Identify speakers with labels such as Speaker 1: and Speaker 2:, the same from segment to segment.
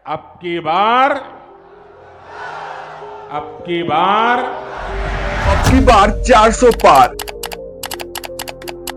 Speaker 1: अब की बार अब की बार
Speaker 2: अब की बार 400 पार।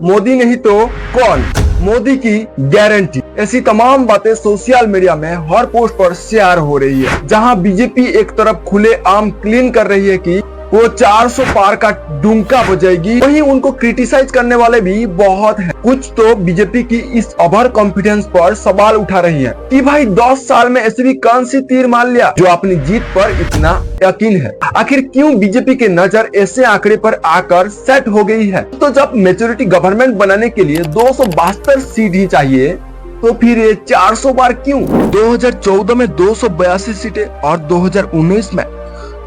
Speaker 2: मोदी नहीं तो कौन? मोदी की गारंटी। ऐसी तमाम बातें सोशल मीडिया में हर पोस्ट पर शेयर हो रही है, जहां बीजेपी एक तरफ खुले आम क्लीन कर रही है कि वो 400 पार का डुंका बजाएगी, वहीं उनको क्रिटिसाइज करने वाले भी बहुत हैं। कुछ तो बीजेपी की इस ओवर कॉन्फिडेंस पर सवाल उठा रही है कि भाई 10 साल में ऐसे भी कौन सी तीर मार लिया जो अपनी जीत पर इतना यकीन है। आखिर क्यों बीजेपी की नजर ऐसे आंकड़े पर आकर सेट हो गई है? तो जब मेजोरिटी गवर्नमेंट बनाने के लिए 272 सीट ही चाहिए, तो फिर ये 400 बार क्यों? 2014 में 282 सीटें और 2019 में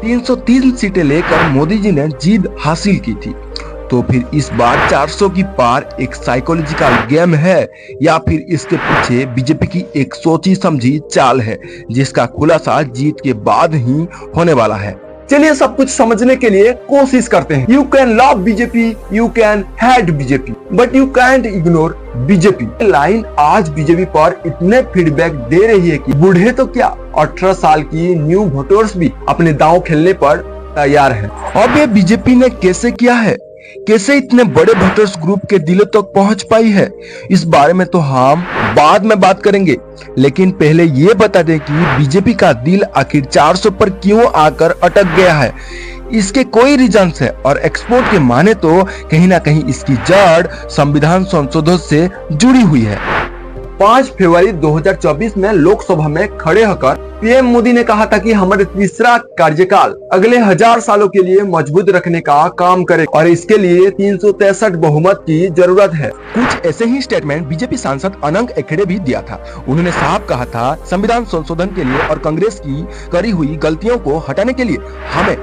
Speaker 2: 303 सीटें लेकर मोदी जी ने जीत हासिल की थी। तो फिर इस बार 400 की पार एक साइकोलॉजिकल गेम है या फिर इसके पीछे बीजेपी की एक सोची समझी चाल है, जिसका खुलासा जीत के बाद ही होने वाला है। चलिए सब कुछ समझने के लिए कोशिश करते हैं। You can love BJP, you can hate BJP, but you can't ignore BJP. Line आज बीजेपी पर इतने फीडबैक दे रही है कि बूढ़े तो क्या, 18 साल की न्यू वोटर्स भी अपने दांव खेलने पर तैयार है। अब ये बीजेपी ने कैसे किया है, कैसे इतने बड़े वोटर्स ग्रुप के दिलों तक पहुंच पाई है, इस बारे में तो हम बाद में बात करेंगे। लेकिन पहले ये बता दें कि बीजेपी का दिल आखिर 400 पर क्यों आकर अटक गया है। इसके कोई रीजन है और एक्सपोर्ट के माने तो कहीं ना कहीं इसकी जड़ संविधान संशोधन से जुड़ी हुई है। 5 फरवरी 2024 में लोकसभा में खड़े होकर पीएम मोदी ने कहा था कि हमारे तीसरा कार्यकाल अगले 1000 सालों के लिए मजबूत रखने का काम करे और इसके लिए 363 बहुमत की जरूरत है। कुछ ऐसे ही स्टेटमेंट बीजेपी सांसद अनंत एखेड़े भी दिया था। उन्होंने साफ कहा था संविधान संशोधन के लिए और कांग्रेस की करी हुई गलतियों को हटाने के लिए हमें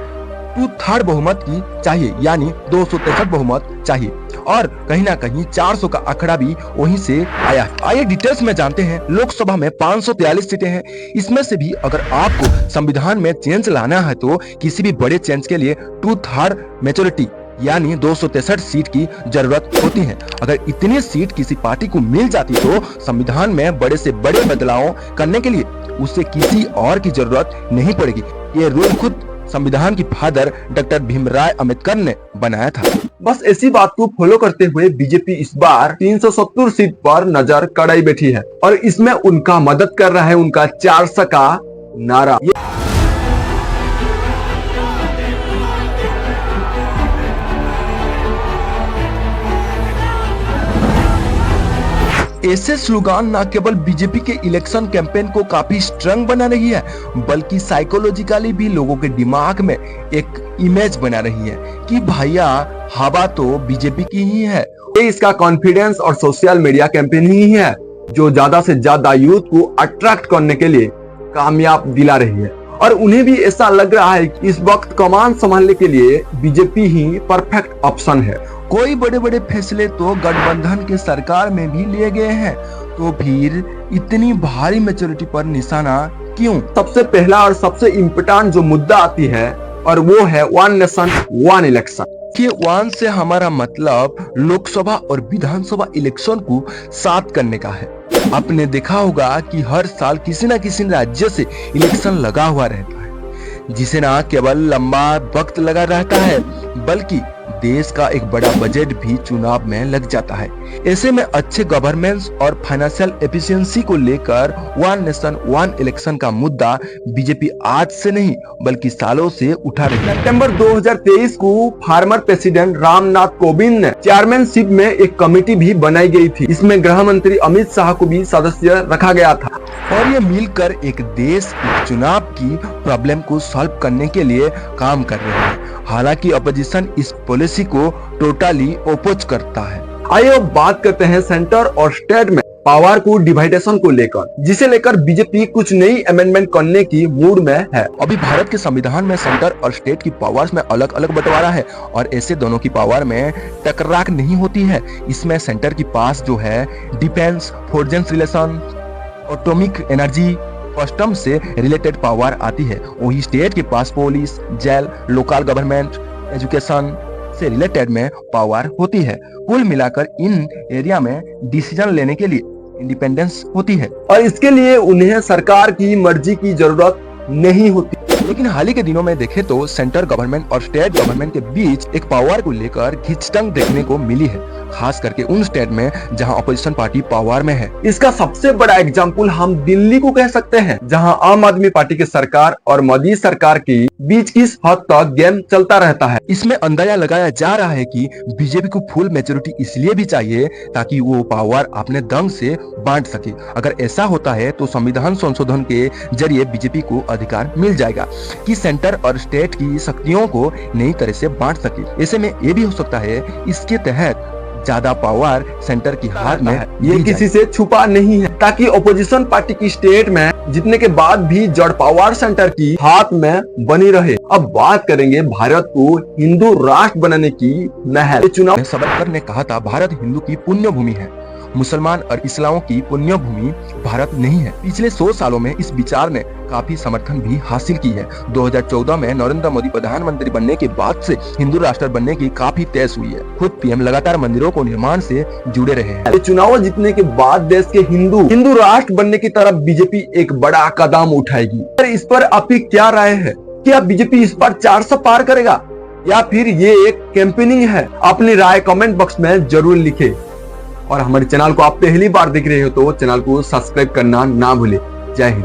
Speaker 2: 2/3 बहुमत की चाहिए, यानी 263 बहुमत चाहिए और कहीं ना कहीं 400 का आंकड़ा भी वहीं से आया है। आइए डिटेल्स में जानते हैं। लोकसभा में 543 सीटें हैं। इसमें से भी अगर आपको संविधान में चेंज लाना है तो किसी भी बड़े चेंज के लिए 2/3 मेजोरिटी यानी 263 सीट की जरूरत होती है। अगर इतनी सीट किसी पार्टी को मिल जाती तो संविधान में बड़े से बड़े बदलाव करने के लिए उसे किसी और की जरूरत नहीं पड़ेगी। ये रूल खुद संविधान की फादर डॉक्टर भीमराव अंबेडकर ने बनाया था। बस ऐसी बात को फॉलो करते हुए बीजेपी इस बार 370 सीट पर नजर कड़ाई बैठी है और इसमें उनका मदद कर रहा है उनका 400 का नारा। ऐसे स्लोगान न केवल बीजेपी के इलेक्शन कैंपेन को काफी स्ट्रॉन्ग बना रही है, बल्कि साइकोलॉजिकली भी लोगों के दिमाग में एक इमेज बना रही है कि भैया हवा तो बीजेपी की ही है। ये इसका कॉन्फिडेंस और सोशल मीडिया कैंपेन ही है जो ज्यादा से ज्यादा यूथ को अट्रैक्ट करने के लिए कामयाब दिला रही है और उन्हें भी ऐसा लग रहा है कि इस वक्त कमान संभालने के लिए बीजेपी ही परफेक्ट ऑप्शन है। कोई बड़े बड़े फैसले तो गठबंधन के सरकार में भी लिए गए हैं, तो फिर इतनी भारी मेजोरिटी पर निशाना क्यों? सबसे पहला और सबसे इम्पोर्टेंट जो मुद्दा आती है और वो है वन नेशन वन इलेक्शन। कि वन से हमारा मतलब लोकसभा और विधानसभा इलेक्शन को साथ करने का है। आपने देखा होगा कि हर साल किसी न किसी राज्य से इलेक्शन लगा हुआ रहता है, जिसे ना केवल लंबा वक्त लगा रहता है बल्कि देश का एक बड़ा बजट भी चुनाव में लग जाता है। ऐसे में अच्छे गवर्नेंस और फाइनेंशियल एफिशिएंसी को लेकर वन नेशन वन इलेक्शन का मुद्दा बीजेपी आज से नहीं बल्कि सालों से उठा रही है। सितंबर 2023 को फार्मर प्रेसिडेंट रामनाथ कोविंद ने चेयरमैनशिप में एक कमेटी भी बनाई गई थी। इसमें गृह मंत्री अमित शाह को भी सदस्य रखा गया था और ये मिलकर एक देश चुनाव की प्रॉब्लम को सॉल्व करने के लिए काम कर रहे हैं। हालांकि अपोजिशन इस पॉलिसी को टोटली ओपोज करता है। आइए अब बात करते हैं सेंटर और स्टेट में पावर को डिवाइडेशन को लेकर, जिसे लेकर बीजेपी कुछ नई अमेंडमेंट करने की मूड में है। अभी भारत के संविधान में सेंटर और स्टेट की पावर्स में अलग अलग बंटवारा है और ऐसे दोनों की पावर में टकरार नहीं होती है। इसमें सेंटर की पास जो है defence, foreign relation, atomic energy, custom से रिलेटेड पावर आती है। वही स्टेट के पास police, jail, local government, education से रिलेटेड में पावर होती है। कुल मिलाकर इन एरिया में डिसीजन लेने के लिए
Speaker 3: इंडिपेंडेंस होती है
Speaker 2: और इसके लिए उन्हें सरकार की मर्जी की जरूरत नहीं होती।
Speaker 3: लेकिन हाल ही के दिनों में देखें तो सेंट्रल गवर्नमेंट और स्टेट गवर्नमेंट के बीच एक पावर को लेकर खींचतान देखने को मिली है, खास करके उन स्टेट में जहां अपोजिशन पार्टी पावर में है।
Speaker 2: इसका सबसे बड़ा एग्जाम्पल हम दिल्ली को कह सकते हैं, जहां आम आदमी पार्टी की सरकार और मोदी सरकार के बीच किस हद तक गेम चलता रहता है।
Speaker 3: इसमें अंदाजा लगाया जा रहा है कि बीजेपी को फुल मेजोरिटी इसलिए भी चाहिए ताकि वो पावर अपने दंग से बांट सके। अगर ऐसा होता है तो संविधान संशोधन के जरिए बीजेपी को अधिकार मिल जाएगा कि सेंटर और स्टेट की शक्तियों को नई तरह से बांट सके। ऐसे में ये भी हो सकता है इसके तहत ज्यादा पावर सेंटर की हाथ में
Speaker 2: ये किसी से छुपा नहीं है, ताकि ओपोजिशन पार्टी की स्टेट में जीतने के बाद भी जड़ पावर सेंटर की हाथ में बनी रहे। अब बात करेंगे भारत को हिंदू राष्ट्र बनाने की नहर। चुनाव
Speaker 3: सावरकर ने कहा था भारत हिंदू की पुण्य भूमि है, मुसलमान और इस्लामों की पुण्य भूमि भारत नहीं है। पिछले 100 सालों में इस विचार ने काफी समर्थन भी हासिल की है। 2014 में नरेंद्र मोदी प्रधानमंत्री बनने के बाद से हिंदू राष्ट्र बनने की काफी तेज हुई है। खुद पीएम लगातार मंदिरों को निर्माण से जुड़े रहे हैं।
Speaker 2: चुनाव जीतने के बाद देश के हिंदू राष्ट्र बनने की तरफ बीजेपी एक बड़ा कदम उठाएगी। इस पर आपकी क्या राय है? क्या बीजेपी इस पर 400 पार करेगा या फिर ये एक कैंपेनिंग है? अपनी राय कमेंट बॉक्स में जरूर लिखे। और हमारे चैनल को आप पहली बार देख रहे हो तो चैनल को सब्सक्राइब करना ना भूले। जय हिंद।